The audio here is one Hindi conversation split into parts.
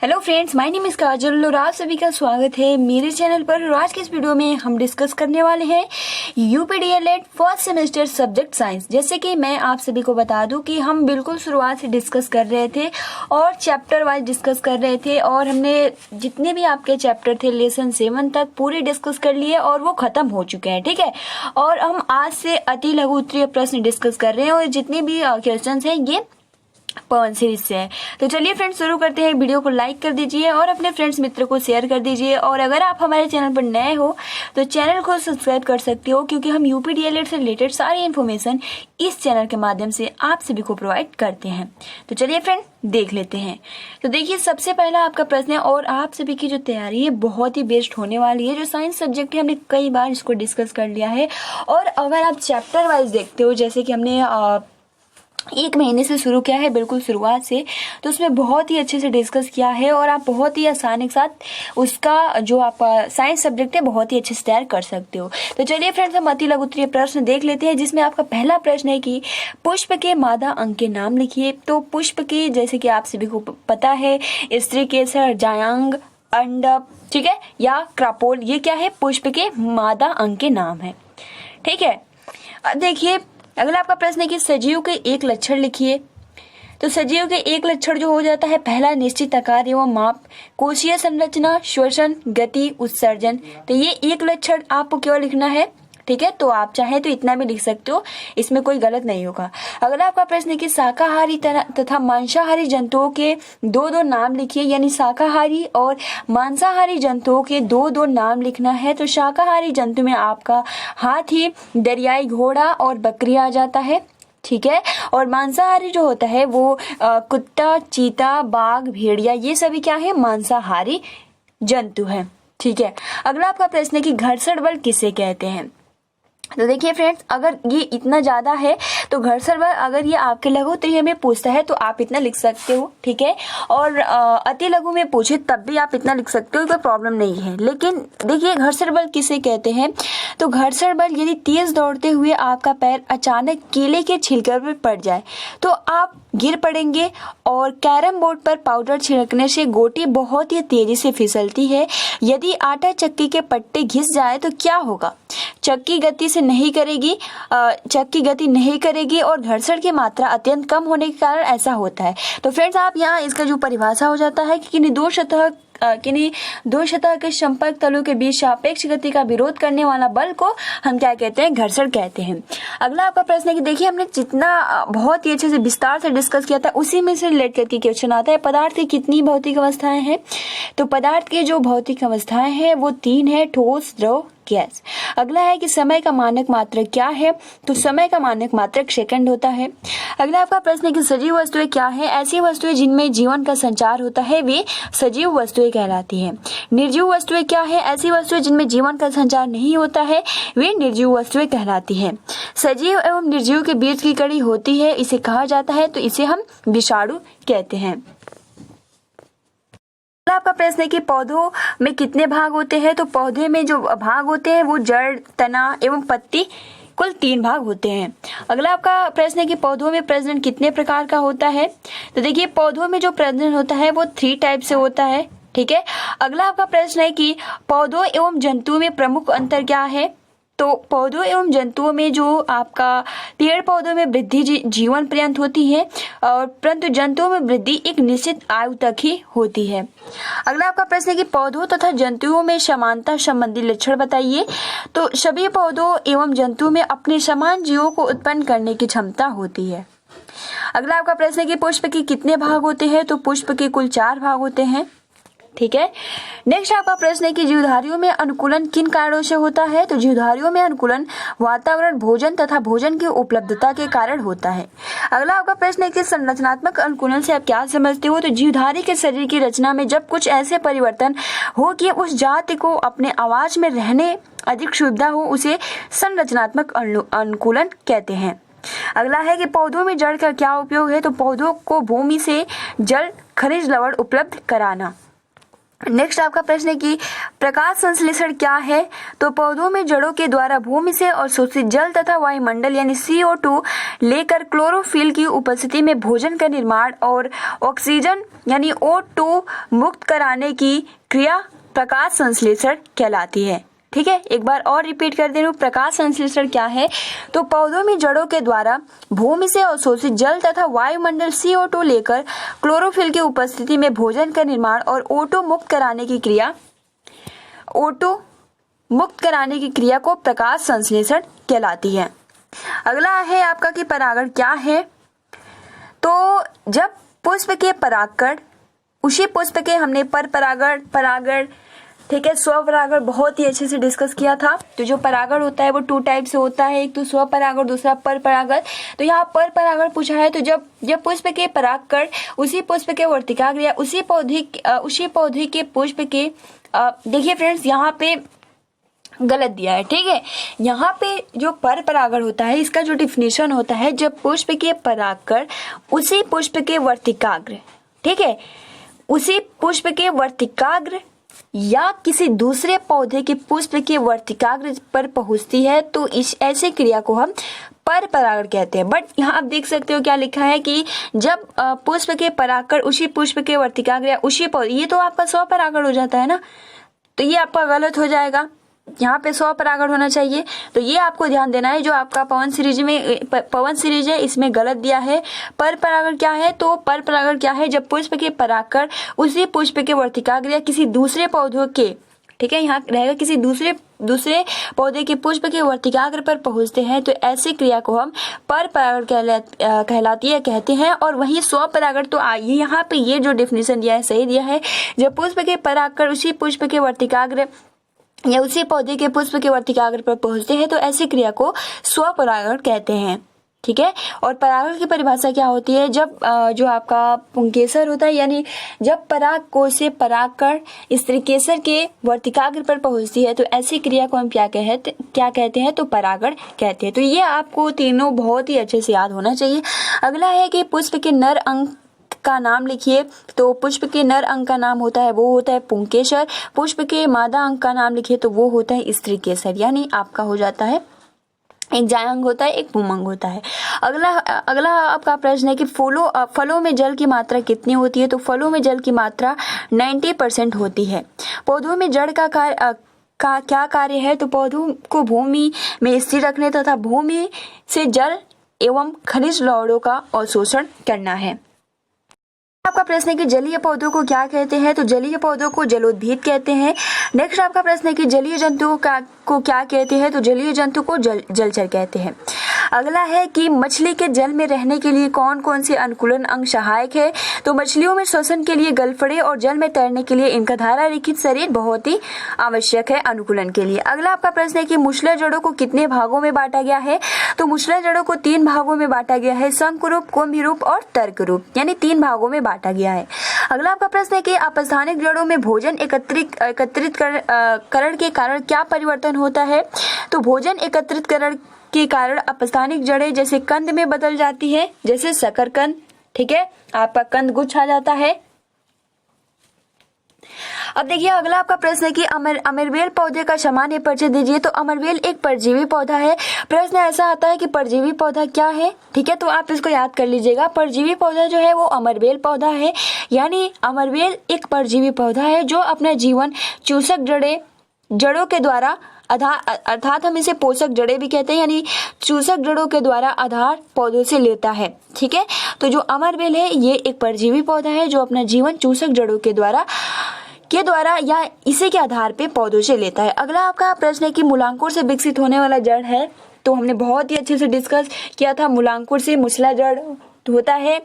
Hello friends, my name is Kajal और आप सभी का स्वागत है मेरे चैनल पर। और आज के इस वीडियो में हम डिस्कस करने वाले हैं यूपीडीएलएड फर्स्ट सेमेस्टर सब्जेक्ट साइंस। जैसे कि मैं आप सभी को बता दूं कि हम बिल्कुल शुरुआत से डिस्कस कर रहे थे और चैप्टर वाइज डिस्कस कर रहे थे और हमने जितने भी आपके चैप्टर थे लेसन 7 तक पूरे डिस्कस कर लिए और वो खत्म हो चुके हैं, ठीक है। और हम आज से अति लघु उत्तरीय प्रश्न डिस्कस कर रहे हैं और जितने भी क्वेश्चन हैं ये पवन सीरीज से है। तो चलिए फ्रेंड्स शुरू करते हैं। वीडियो को लाइक कर दीजिए और अपने फ्रेंड्स मित्र को शेयर कर दीजिए। और अगर आप हमारे चैनल पर नए हो तो चैनल को सब्सक्राइब कर सकते हो, क्योंकि हम यूपीडीएलएड से रिलेटेड सारी इन्फॉर्मेशन इस चैनल के माध्यम से आप सभी को प्रोवाइड करते हैं। तो चलिए फ्रेंड्स देख लेते हैं। तो देखिए, सबसे पहला आपका प्रश्न है और आप सभी की जो तैयारी है बहुत ही बेस्ट होने वाली है। जो साइंस सब्जेक्ट है हमने कई बार इसको डिस्कस कर लिया है और अगर आप चैप्टर वाइज देखते हो, जैसे कि हमने 1 महीने से शुरू किया है बिल्कुल शुरुआत से, तो उसमें बहुत ही अच्छे से डिस्कस किया है और आप बहुत ही आसानी के साथ उसका जो आपका साइंस सब्जेक्ट है बहुत ही अच्छे से तैयार कर सकते हो। तो चलिए फ्रेंड्स हम अति लघु उत्तरीय प्रश्न देख लेते हैं, जिसमें आपका पहला प्रश्न है कि पुष्प के मादा अंग के नाम लिखिए। तो पुष्प के, जैसे कि आप सभी को पता है, स्त्री, केसर, जायांग, अंडप, ठीक है, या क्रापोल, ये क्या है? पुष्प के मादा अंग के नाम है, ठीक है। देखिए अगला आपका प्रश्न है कि सजीव के एक लक्षण लिखिए। तो सजीव के एक लक्षण जो हो जाता है, पहला निश्चित आकार एवं माप, कोशीय संरचना, श्वसन, गति, उत्सर्जन। तो ये एक लक्षण आपको केवल लिखना है, ठीक है। तो आप चाहे तो इतना भी लिख सकते हो, इसमें कोई गलत नहीं होगा। अगला आपका प्रश्न है कि शाकाहारी तथा मांसाहारी जंतुओं के दो नाम लिखिए। यानी शाकाहारी और मांसाहारी जंतुओं के दो नाम लिखना है। तो शाकाहारी जंतु में आपका हाथी, दरियाई घोड़ा और बकरी आ जाता है, ठीक है। और मांसाहारी जो होता है वो कुत्ता, चीता, बाघ, भेड़िया, ये सभी क्या है? मांसाहारी जंतु है, ठीक है। अगला आपका प्रश्न है कि घर्षण बल किसे कहते हैं। तो देखिए फ्रेंड्स, अगर ये इतना ज्यादा है तो घर्षण बल अगर ये आपके लघु उत्तरीय में पूछता है तो आप इतना लिख सकते हो, ठीक है। और अति लघु में पूछे तब भी आप इतना लिख सकते हो, कोई प्रॉब्लम नहीं है। लेकिन देखिए घर्षण बल किसे कहते हैं। तो घर्षण बल यदि तेज दौड़ते हुए आपका पैर अचानक केले के छिलके पर पड़ जाए तो आप गिर पड़ेंगे। और कैरम बोर्ड पर पाउडर छिड़कने से गोटी बहुत ही तेजी से फिसलती है। यदि आटा चक्की के पट्टे घिस जाए तो क्या होगा? चक्की गति नहीं करेगी और घर्षण की मात्रा अत्यंत कम होने के कारण ऐसा होता है। तो फ्रेंड्स आप यहाँ इसका जो परिभाषा हो जाता है कि किन्हीं दो सतह के संपर्क तलों के बीच सापेक्ष गति का विरोध करने वाला बल को हम क्या कहते हैं? घर्षण कहते हैं। अगला आपका प्रश्न है कि देखिए हमने जितना बहुत ही अच्छे से विस्तार से डिस्कस किया था उसी में से रिलेट करके क्वेश्चन आता है, पदार्थ की कितनी भौतिक अवस्थाएं हैं। तो पदार्थ की जो भौतिक अवस्थाएं हैं वो 3 है, ठोस, द्रव, गैस। अगला है कि समय का मानक मात्रक क्या है। तो समय का मानक मात्रक सेकंड होता है। अगला आपका प्रश्न है कि सजीव वस्तुएं क्या है। ऐसी वस्तुएं जिनमें जीवन का संचार होता है वे सजीव वस्तुएं कहलाती हैं। निर्जीव वस्तुएं क्या है। ऐसी वस्तुएं जिनमें जीवन का संचार नहीं होता है वे निर्जीव वस्तुएं कहलाती हैं। सजीव एवं निर्जीव के बीच की कड़ी होती है, इसे कहा जाता है, तो इसे हम विषाणु कहते हैं। आपका प्रश्न है कि पौधों में कितने भाग होते हैं। तो पौधे में जो भाग होते हैं वो जड़, तना एवं पत्ती, कुल 3 भाग होते हैं। अगला आपका प्रश्न है कि पौधों में प्रजनन कितने प्रकार का होता है। तो देखिए पौधों में जो प्रजनन होता है वो 3 टाइप से होता है, ठीक है। अगला आपका प्रश्न है कि पौधों एवं जंतुओं में प्रमुख अंतर क्या है। तो पौधों एवं जंतुओं में जो आपका पेड़ पौधों में वृद्धि जीवन पर्यंत होती है और परंतु जंतुओं में वृद्धि एक निश्चित आयु तक ही होती है। अगला आपका प्रश्न है कि पौधों तथा जंतुओं में समानता संबंधी लक्षण बताइए। तो सभी पौधों एवं जंतुओं में अपने समान जीवों को उत्पन्न करने की क्षमता होती है। अगला आपका प्रश्न है कि पुष्प के कितने भाग होते हैं। तो पुष्प के कुल 4 भाग होते हैं, ठीक है। नेक्स्ट आपका प्रश्न है कि जीवधारियों में अनुकूलन किन कारणों से होता है। तो जीवधारियों में अनुकूलन वातावरण, भोजन तथा भोजन की उपलब्धता के कारण होता है। अगला आपका प्रश्न है कि संरचनात्मक अनुकूलन से आप क्या समझते हो। तो जीवधारी के शरीर की रचना में जब कुछ ऐसे परिवर्तन हो कि उस जाति को अपने आवास में रहने अधिक सुविधा हो, उसे संरचनात्मक अनुकूलन कहते हैं। अगला है कि पौधों में जड़ का क्या उपयोग है। तो पौधों को भूमि से जल, खनिज, लवण उपलब्ध कराना। नेक्स्ट आपका प्रश्न है कि प्रकाश संश्लेषण क्या है? तो पौधों में जड़ों के द्वारा भूमि से अवशोषित जल तथा वायुमंडल यानी CO2 लेकर क्लोरोफिल की उपस्थिति में भोजन का निर्माण और ऑक्सीजन यानी O2 मुक्त कराने की क्रिया प्रकाश संश्लेषण कहलाती है। ठीक है, एक बार और रिपीट कर दे रही हूँ, प्रकाश संश्लेषण क्या है? तो पौधों में जड़ों के द्वारा भूमि से अवशोषित जल तथा वायुमंडल CO2 लेकर क्लोरोफिल की उपस्थिति में भोजन का निर्माण और O2 मुक्त कराने की क्रिया को प्रकाश संश्लेषण कहलाती है। अगला है आपका कि परागण क्या है? तो जब पुष्प के परागकण, उसी पुष्प के हमने परागण ठीक है, स्वपरागण बहुत ही अच्छे से डिस्कस किया था। तो जो परागण होता है वो 2 टाइप से होता है, एक तो स्वपरागण, दूसरा परपरागण। तो यहाँ परपरागण पूछा है, तो जब पुष्प के परागकण उसी पुष्प के वर्तिकाग्र या उसी पौधे के पुष्प के देखिए फ्रेंड्स, यहाँ पे गलत दिया है। ठीक है, यहाँ पे जो परपरागण होता है इसका जो डिफिनेशन होता है, जब पुष्प के परागकण उसी पुष्प के वर्तिकाग्र, ठीक है, उसी पुष्प के वर्तिकाग्र या किसी दूसरे पौधे के पुष्प के वर्तिकाग्र पर पहुंचती है तो इस ऐसे क्रिया को हम परपरागण कहते हैं। बट यहाँ आप देख सकते हो क्या लिखा है कि जब पुष्प के परागकण उसी पुष्प के वर्तिकाग्र या उसी पौधे, ये तो आपका स्वपरागण हो जाता है ना, तो ये आपका गलत हो जाएगा। यहाँ पे स्वपरागण होना चाहिए, तो ये आपको ध्यान देना है। जो आपका पवन सीरीज है इसमें गलत दिया है। परपरागण क्या है? तो परपरागण क्या है? जब पुष्प के परागकण उसी पुष्प के वर्तिकाग्र या किसी दूसरे पौधों के, ठीक है, यहाँ रहेगा किसी दूसरे पौधे के पुष्प के वर्तिकाग्र पर पहुंचते हैं तो ऐसी क्रिया को हम परपरागण कहलाती है कहते हैं। और वहीं स्वपरागण, तो आइए यहाँ पे ये जो डिफिनेशन दिया है सही दिया है। जब पुष्प के परागकण उसी पुष्प के वर्तिकाग्र या उसी पौधे के पुष्प के वर्तिकाग्र पर पहुंचते हैं तो ऐसी क्रिया को स्वपरागण कहते हैं। ठीक है, और परागण की परिभाषा क्या होती है? जब जो आपका पुंकेसर होता है, यानी जब पराग कोश से परागकण स्त्रीकेसर के वर्तिकाग्र पर पहुंचती है तो ऐसी क्रिया को हम क्या कहते हैं? तो परागण कहते हैं। तो ये आपको तीनों बहुत ही अच्छे से याद होना चाहिए। अगला है कि पुष्प के नर अंग का नाम लिखिए। तो पुष्प के नर अंग का नाम होता है पुंकेसर। पुष्प के मादा अंग का नाम लिखिए तो वो होता है स्त्रीकेसर। यानी आपका हो जाता है, एक जायंग होता है, एक पुमंग होता है। अगला आपका प्रश्न है कि फलों में जल की मात्रा कितनी होती है? तो फलों में जल की मात्रा 90% होती है। पौधों में जड़ का क्या कार्य है? तो पौधों को भूमि में स्थिर रखने तथा भूमि से जल एवं खनिज लवणों का अवशोषण करना है। आपका प्रश्न है कि जलीय पौधों को क्या कहते हैं? तो जलीय पौधों को जलोद्भिद कहते हैं। नेक्स्ट आपका प्रश्न है कि जलीय जंतुओं को क्या कहते हैं? तो जलीय जंतु को जलचर कहते हैं। अगला है कि मछली के जल में रहने के लिए कौन कौन से अनुकूलन अंग सहायक है? तो मछलियों में श्वसन के लिए गलफड़े और जल में तैरने के लिए इनका धारा रहित शरीर बहुत ही आवश्यक है अनुकूलन के लिए। अगला आपका प्रश्न है कि मुसलर जड़ों को कितने भागों में बांटा गया है? तो मुसलर जड़ों को 3 भागों में बांटा गया है, शंकु रूप, कुंभ रूप और तर्क रूप, यानी 3 भागों में बांटा गया है। अगला आपका प्रश्न है कि अपस्थानिक जड़ों में भोजन एकत्रित करण के कारण क्या परिवर्तन होता है? तो भोजन एकत्रितकरण के कारण अपस्थानिक जड़ें जैसे कंद में बदल जाती है, जैसे शकरकंद, ठीक है, आपका कंद गुच्छ आ जाता है। अब देखिए अगला आपका प्रश्न है कि अमरबेल पौधे का सामान्य परिचय दीजिए। तो अमरबेल एक परजीवी पौधा है। प्रश्न ऐसा आता है कि परजीवी पौधा क्या है? ठीक है, तो आप इसको याद कर लीजिएगा। परजीवी पौधा जो है वो अमरबेल पौधा है। यानी अमरबेल एक परजीवी पौधा है जो अपना जीवन चूसक जड़ों के द्वारा अर्थात हम इसे पोषक जड़ें भी कहते हैं, यानी चूसक जड़ों के द्वारा आधार पौधों से लेता है। ठीक है, तो जो अमरबेल है ये एक परजीवी पौधा है जो अपना जीवन चूसक जड़ों के द्वारा या इसी के आधार पे पौधों से लेता है। अगला आपका प्रश्न है कि मूलांकुर से विकसित होने वाला जड़ है। तो हमने बहुत ही अच्छे से डिस्कस किया था, मूलांकुर से मुसला जड़ होता है।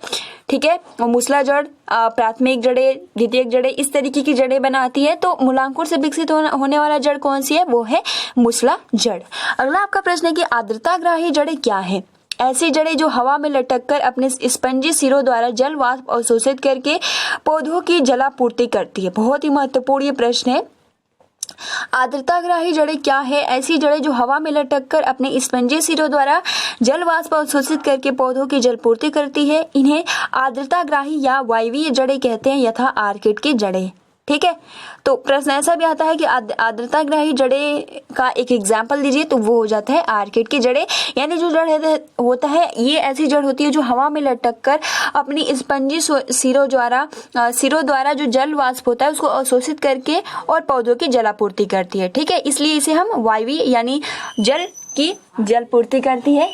ठीक है, और मुसला जड़ प्राथमिक जड़ें, द्वितीयक जड़ें, इस तरीके की जड़ें बनाती है। तो मूलांकुर से विकसित होने वाला जड़ कौन सी है? वो है मुसला जड़। अगला आपका प्रश्न है कि आर्द्रताग्राही जड़ें क्या है? ऐसी जड़ें जो हवा में लटककर अपने स्पंजी सिरों द्वारा जल वाष्प अवशोषित करके पौधों की जलापूर्ति करती है। बहुत ही महत्वपूर्ण ये प्रश्न है। आर्द्रताग्राही जड़ें क्या है? ऐसी जड़ें जो हवा में लटककर अपने स्पंजी सिरों द्वारा जल वाष्प अवशोषित करके पौधों की जलपूर्ति करती है। इन्हें आर्द्रताग्राही या वायवीय जड़ें कहते हैं, यथा आर्किड की जड़ें। ठीक है। तो प्रश्न ऐसा भी आता है कि आर्द्रताग्राही जड़ें का एक एग्जाम्पल दीजिए, तो वो हो जाता है आर्किड की जड़ें। यानी जो जड़ होता है ये ऐसी जड़ होती है जो हवा में लटक कर अपनी स्पंजी सिरों द्वारा जो जल वाष्प होता है उसको अवशोषित करके और पौधों की जलापूर्ति करती है। ठीक है, इसलिए इसे हम वायवी यानी जल की जलपूर्ति करती है।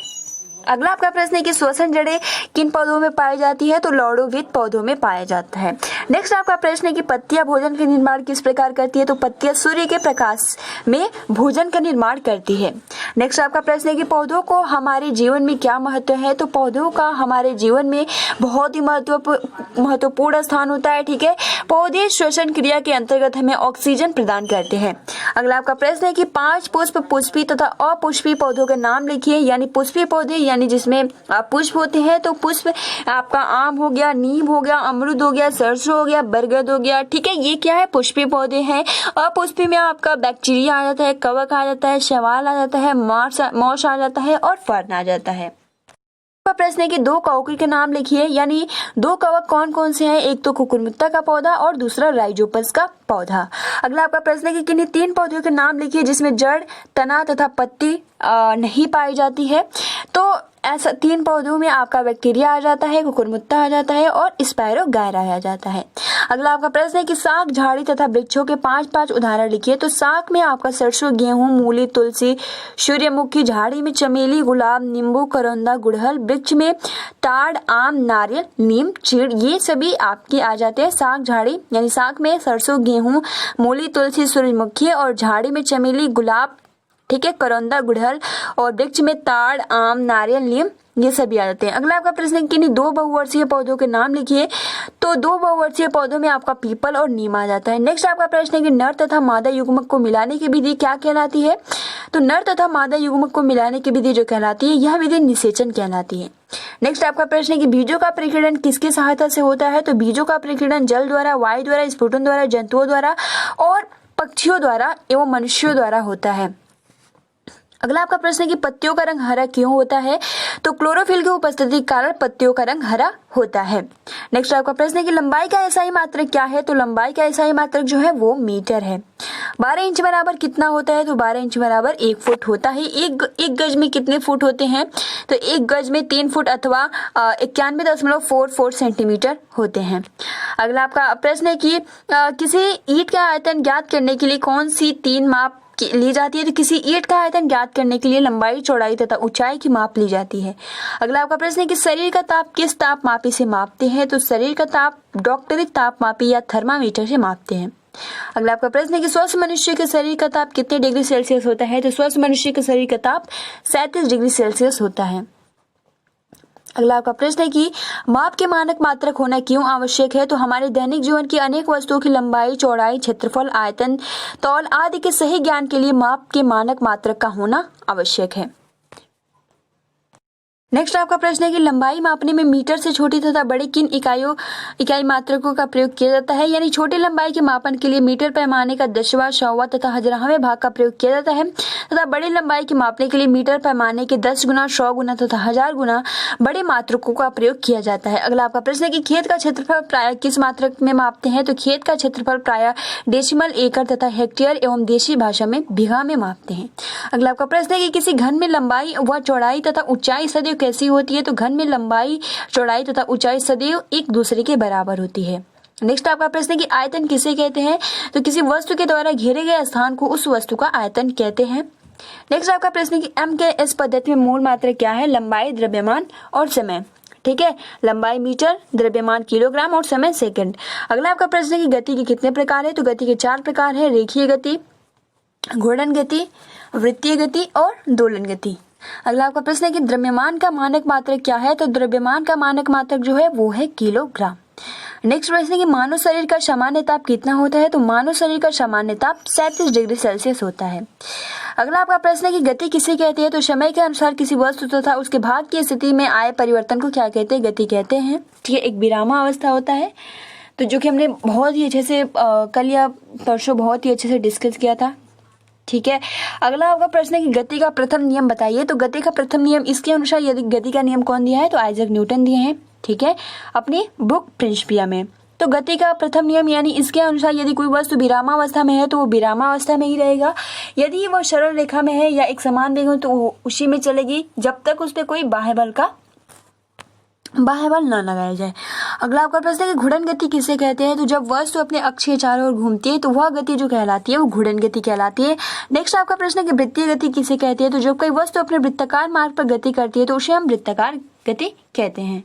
अगला आपका प्रश्न है कि श्वसन जड़ें किन पौधों में पाई जाती है, तो लौड़ोवित पौधों में पाया जाता है। नेक्स्ट आपका प्रश्न है कि पत्तियां भोजन का निर्माण किस प्रकार करती है, तो पत्तियां सूर्य के प्रकाश में भोजन का निर्माण करती है। नेक्स्ट आपका प्रश्न है कि पौधों को हमारे जीवन में क्या महत्व है, तो पौधों का हमारे जीवन में बहुत ही महत्वपूर्ण स्थान होता है। ठीक है, पौधे श्वसन क्रिया के अंतर्गत हमें ऑक्सीजन प्रदान करते हैं। अगला आपका प्रश्न है कि 5 पुष्प पुष्पी तथा अपुष्पी पौधों के नाम लिखिए। यानी पुष्पी पौधे यानी जिसमें पुष्प होते हैं, तो पुष्प आपका आम हो गया, नीम हो गया, अमरूद हो गया, सरसों हो गया, बरगद हो गया। ठीक है, ये क्या है, पुष्पी पौधे हैं। अपुष्पी में आपका बैक्टीरिया आ जाता है, कवक आ जाता है, शैवाल आ जाता है, मॉस आ जाता है और फर्न आ जाता है। प्रश्न है कि 2 कवकों के नाम लिखिए। यानी 2 कवक कौन कौन से हैं, एक तो कुकुरमुत्ता का पौधा और दूसरा राइजोपस का पौधा। अगला आपका प्रश्न है कि किन्हीं 3 पौधों के नाम लिखिए जिसमें जड़, तना तथा पत्ती नहीं पाई जाती है। तो ऐसा 3 पौधों में आपका बैक्टीरिया आ जाता है, कुकुरमुत्ता आ जाता है और स्पाइरोगायरा आ जाता है। अगला आपका प्रश्न है कि साग, झाड़ी तथा वृक्षों के 5 उदाहरण लिखिए। तो साग में आपका सरसों, गेहूं, मूली, तुलसी, सूर्यमुखी, झाड़ी में चमेली, गुलाब, नींबू, करौंदा, गुड़हल, वृक्ष में ताड़, आम, नारियल, नीम, चीड़, ये सभी आपके आ जाते हैं साग, झाड़ी। यानी साग में सरसों, गेहूं, मूली, तुलसी, सूर्यमुखी और झाड़ी में चमेली, गुलाब, ठीक है, करौंदा, गुड़हल और वृक्ष में ताड़, आम, नारियल, नीम, ये सभी आ जाते हैं। अगला आपका प्रश्न है कि 2 बहुवर्षीय पौधों के नाम लिखिए। तो 2 बहुवर्षीय पौधों में आपका पीपल और नीम आ जाता है। नेक्स्ट आपका प्रश्न है कि नर तथा मादा युग्मक को मिलाने की विधि क्या कहलाती है, तो नर तथा मादा युग्मक को मिलाने की विधि जो कहलाती है यह विधि निषेचन कहलाती है। नेक्स्ट आपका प्रश्न है कि बीजों का प्रकीर्णन किसकी सहायता से होता है, तो बीजों का प्रकीर्णन जल द्वारा, वायु द्वारा, स्फुटन द्वारा, जंतुओं द्वारा और पक्षियों द्वारा एवं मनुष्यों द्वारा होता है। अगला आपका प्रश्न है कि पत्तियों का रंग हरा क्यों होता है, तो क्लोरोफिल की उपस्थिति के कारण पत्तियों का रंग हरा होता है। नेक्स्ट आपका प्रश्न है कि लंबाई का एसआई मात्रक क्या है, तो लंबाई का एसआई मात्रक जो है वो मीटर है। 12 इंच बराबर कितना होता है, तो 12 इंच बराबर 1 फुट होता है। एक गज में कितने फुट होते हैं, तो 1 गज में 3 फुट अथवा 91.44 सेंटीमीटर होते हैं। अगला आपका प्रश्न है कि किसी ईंट का आयतन ज्ञात करने के लिए कौन सी 3 माप ली जाती है, तो किसी ईंट का आयतन ज्ञात करने के लिए लंबाई, चौड़ाई तथा ऊंचाई की माप ली जाती है। अगला आपका प्रश्न है कि शरीर का ताप किस ताप मापी से मापते हैं, तो शरीर का ताप डॉक्टरी ताप मापी या थर्मामीटर से मापते हैं। अगला आपका प्रश्न है कि स्वस्थ मनुष्य के शरीर का ताप कितने डिग्री सेल्सियस होता है, तो स्वस्थ मनुष्य के शरीर का ताप 37 डिग्री सेल्सियस होता है। अगला आपका प्रश्न है कि माप के मानक मात्रक होना क्यों आवश्यक है, तो हमारे दैनिक जीवन की अनेक वस्तुओं की लंबाई, चौड़ाई, क्षेत्रफल, आयतन, तौल आदि के सही ज्ञान के लिए माप के मानक मात्रक का होना आवश्यक है। नेक्स्ट आपका प्रश्न है कि लंबाई मापने में मीटर से छोटी तथा बड़ी किन इकाई मात्रकों का प्रयोग किया जाता है, यानी छोटी लंबाई के मापन के लिए मीटर पैमाने का 10वां, 100वां तथा 1000वें भाग का प्रयोग किया जाता है तथा बड़ी लंबाई के मापने के लिए मीटर पैमाने के 10 गुना, 100 गुना तथा 1000 गुना बड़े मात्रकों का प्रयोग किया जाता है। अगला आपका प्रश्न है कि खेत का क्षेत्रफल प्राय किस मात्रक में मापते हैं, तो खेत का क्षेत्रफल प्राय डेसिमल, एकड़ तथा हेक्टेयर एवं देशी भाषा में बीघा में मापते हैं। अगला आपका प्रश्न है कि किसी घन में लंबाई व चौड़ाई तथा ऊंचाई सदैव कैसी होती है, तो घन में लंबाई, चौड़ाई तथा ऊंचाई सदैव एक दूसरे के बराबर होती है। नेक्स्ट आपका प्रश्न है कि आयतन किसे कहते हैं, तो किसी वस्तु के द्वारा घेरे गए स्थान को उस वस्तु का आयतन कहते हैं। नेक्स्ट आपका प्रश्न है कि MKS पद्धति में मूल मात्रा क्या है, लंबाई, द्रव्यमान और समय। ठीक है, लंबाई मीटर, द्रव्यमान किलोग्राम और समय सेकंड। अगला आपका प्रश्न है कि गति के कितने प्रकार है, तो गति के 4 प्रकार है, रेखीय गति, घूर्णन गति, वृत्तीय गति और दोलन गति। अगला आपका प्रश्न है कि द्रव्यमान का मानक मात्रक क्या है, तो द्रव्यमान का मानक मात्रक जो है वो है किलोग्राम। नेक्स्ट प्रश्न है कि मानव शरीर का सामान्य ताप कितना होता है, तो मानव शरीर का सामान्य ताप 37 डिग्री सेल्सियस होता है। अगला आपका प्रश्न है कि गति किसे कहते हैं, तो समय के अनुसार किसी वस्तु तथा उसके भाग की स्थिति में आए परिवर्तन को क्या कहते हैं, गति कहते हैं। ठीक है, एक विरामावस्था होता है, तो जो कि हमने बहुत ही अच्छे से कल या परसों बहुत ही अच्छे से डिस्कस किया था। ठीक है, अगला आपका प्रश्न है कि गति का प्रथम नियम बताइए, तो गति का प्रथम नियम इसके अनुसार यदि गति का नियम कौन दिया है, तो आइजैक न्यूटन दिए हैं। ठीक है, अपनी बुक प्रिंसिपिया में। तो तो गति का प्रथम नियम यानी इसके अनुसार यदि कोई वस्तु विरामावस्था में है तो वो विरामावस्था में ही रहेगा, यदि वह सरल रेखा में है या एक समान वेग में तो वो उसी में चलेगी जब तक उस पर कोई बाह्य बल न लगाया जाए। अगला आपका प्रश्न है कि घूर्णन गति किसे कहते हैं? तो जब वस्तु अपने अक्ष के चारों ओर घूमती है तो वह गति जो कहलाती है वो घूर्णन गति कहलाती है। नेक्स्ट आपका प्रश्न है कि वृत्तीय गति किसे कहते हैं? तो जब कोई वस्तु अपने वृत्ताकार मार्ग पर गति करती है तो उसे हम वृत्ताकार गति कहते हैं।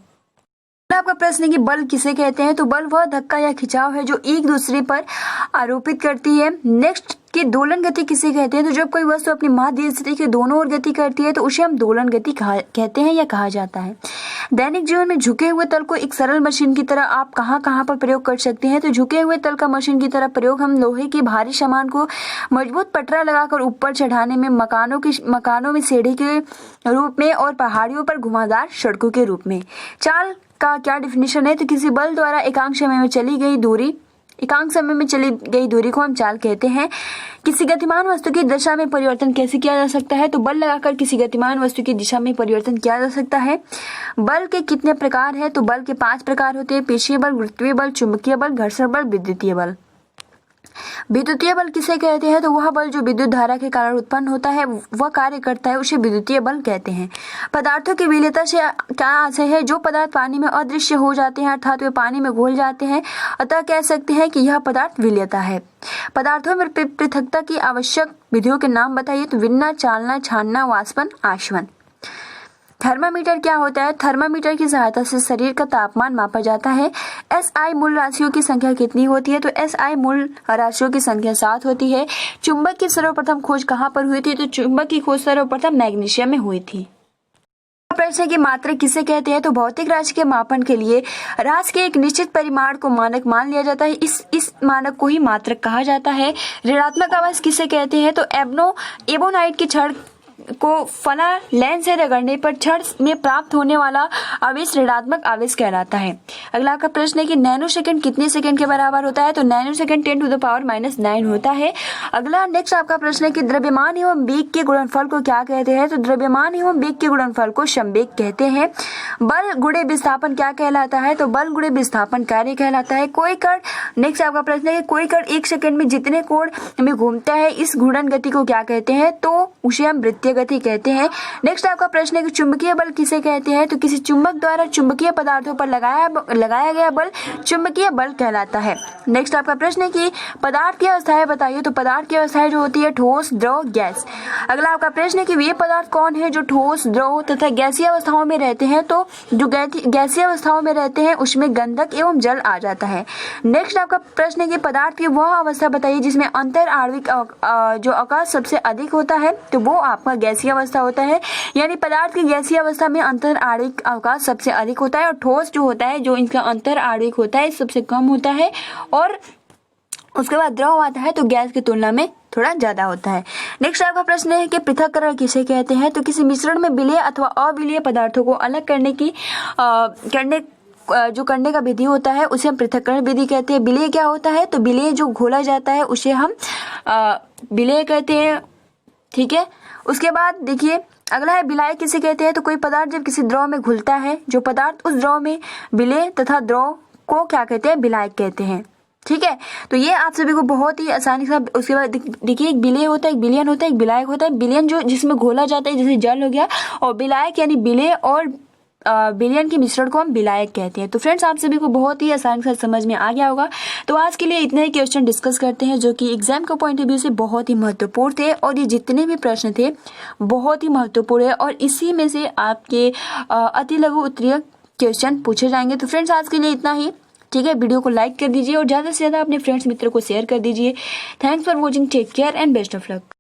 आपका प्रश्न है कि बल किसे कहते हैं? तो बल वह धक्का या खिंचाव है जो एक दूसरे पर आरोपित करती है। नेक्स्ट कि दोलन गति किसे कहते हैं? तो जब कोई वस्तु अपनी माध्य स्थिति के दोनों ओर गति करती है तो उसे हम दोलन गति कहते हैं या कहा जाता है। दैनिक जीवन में झुके हुए तल को एक सरल मशीन की तरह आप कहाँ पर प्रयोग कर सकते हैं? तो झुके हुए तल का मशीन की तरह प्रयोग हम लोहे के भारी सामान को मजबूत पटरा लगाकर ऊपर चढ़ाने में, मकानों में सीढ़ी के रूप में और पहाड़ियों पर घुमावदार सड़कों के रूप में। चाल का क्या डिफिनेशन है? तो किसी बल द्वारा एकांक समय में चली गई दूरी को हम चाल कहते हैं। किसी गतिमान वस्तु की दिशा में परिवर्तन कैसे किया जा सकता है? तो बल लगाकर किसी गतिमान वस्तु की दिशा में परिवर्तन किया जा सकता है। बल के कितने प्रकार हैं? तो बल के 5 प्रकार होते हैं: पेशीय बल, गुरुत्वीय बल, चुंबकीय बल, घर्षण बल, विद्युतीय बल। विद्युतीय बल किसे कहते हैं? तो वह बल जो विद्युत धारा के कारण उत्पन्न होता है, वह कार्य करता है, उसे विद्युतीय बल कहते हैं। पदार्थों की विलेयता से क्या आशय है? जो पदार्थ पानी में अदृश्य हो जाते हैं अर्थात वे पानी में घुल जाते हैं, अतः कह सकते हैं कि यह पदार्थ विलेयता है। पदार्थों में पृथकता की आवश्यक विधियों के नाम बताइए। तो विनना, चालना, छानना, वाष्पन, आशवन। थर्मामीटर क्या होता है? थर्मामीटर की सहायता से शरीर का तापमान मापा जाता है। SI मूल राशियों की संख्या कितनी होती है? तो SI मूल राशियों की संख्या 7 होती है। चुंबक की सर्वप्रथम खोज कहाँ पर हुई थी? तो चुंबक की खोज सर्वप्रथम मैग्नीशियम में हुई थी। प्रश्न है कि मात्रक किसे कहते हैं? तो भौतिक राशि के मापन के लिए राशि के एक निश्चित परिमाण को मानक मान लिया जाता है, इस मानक को ही मात्रक कहा जाता है। ऋणात्मक आवेश किसे कहते हैं? तो एबोनाइट की छड़ को फना लेंस से रगड़ने पर छड़ में प्राप्त होने वाला आवेश ऋणात्मक आवेश कहलाता है। अगला का प्रश्न है कि नैनो सेकंड कितने सेकंड के बराबर होता है? तो नैनो सेकंड 10⁻⁻9 होता है। अगला नेक्स्ट आपका प्रश्न है कि द्रव्यमान एवं वेग के गुणनफल को क्या कहते हैं? तो द्रव्यमान एवं वेग के गुणनफल को संवेग कहते हैं। बल गुणे विस्थापन क्या कहलाता है? तो बल गुणे विस्थापन कार्य कहलाता है। कोई कण, नेक्स्ट आपका प्रश्न है कि कोई कण 1 सेकंड में जितने कोण में घूमता है, इस घूर्णन गति को क्या कहते हैं? तो उसे हम वृत्तीय गति कहते हैं। नेक्स्ट आपका प्रश्न है कि चुंबकीय बल किसे कहते हैं? तो किसी चुंबक द्वारा चुंबकीय पदार्थों पर लगाया गया बल चुंबकीय बल कहलाता है। नेक्स्ट आपका प्रश्न है कि पदार्थ की अवस्थाएं बताइए। तो पदार्थ की अवस्थाएं जो होती है ठोस, द्रव, गैस। अगला आपका प्रश्न है कि वे पदार्थ कौन है जो ठोस, द्रव तथा गैसीय अवस्थाओं में रहते हैं? तो जो गैसीय अवस्थाओं में रहते हैं उसमें गंधक एवं जल आ जाता है। नेक्स्ट आपका प्रश्न है कि पदार्थ की वह अवस्था बताइए जिसमें अंतर आणविक जो आकाश सबसे अधिक होता है, तो वो आपका गैसीय अवस्था होता है। यानी पदार्थ की गैसीय अवस्था में अंतर आणविक अवकाश सबसे अधिक होता है और ठोस जो होता है, जो इनका अंतर आणविक होता है, सबसे कम होता है। और उसके बाद द्रव आता है तो गैस की तुलना में थोड़ा ज्यादा होता है। नेक्स्ट आपका प्रश्न है कि पृथक्करण किसे कहते हैं? तो किसी मिश्रण में विलेय अथवा अविलेय पदार्थों को अलग करने का विधि होता है, उसे हम पृथक्करण विधि कहते हैं। विलेय क्या होता है? तो विलेय जो घोला जाता है उसे हम विलेय कहते हैं। ठीक है, उसके बाद देखिए अगला है विलायक किसे कहते हैं? तो कोई पदार्थ जब किसी द्रव में घुलता है, जो पदार्थ उस द्रव में विलेय तथा द्रव को क्या कहते हैं? विलायक कहते हैं। ठीक है, तो ये आप सभी को बहुत ही आसानी से। उसके बाद देखिए एक विलेय होता है, एक विलयन होता है, एक विलायक होता है। विलयन जो जिसमें घोला जाता है जैसे जल हो गया, और विलायक यानी विलेय और विलयन के मिश्रण को हम विलायक कहते हैं। तो फ्रेंड्स आप सभी को बहुत ही आसानी से समझ में आ गया होगा। तो आज के लिए इतने ही क्वेश्चन डिस्कस करते हैं जो कि एग्जाम के पॉइंट ऑफ व्यू से बहुत ही महत्वपूर्ण थे, और ये जितने भी प्रश्न थे बहुत ही महत्वपूर्ण है, और इसी में से आपके अति लघु उत्तरीय क्वेश्चन पूछे जाएंगे। तो फ्रेंड्स आज के लिए इतना ही। ठीक है, वीडियो को लाइक कर दीजिए और ज़्यादा से ज़्यादा अपने फ्रेंड्स मित्रों को शेयर कर दीजिए। Thanks for watching, take care and best of luck.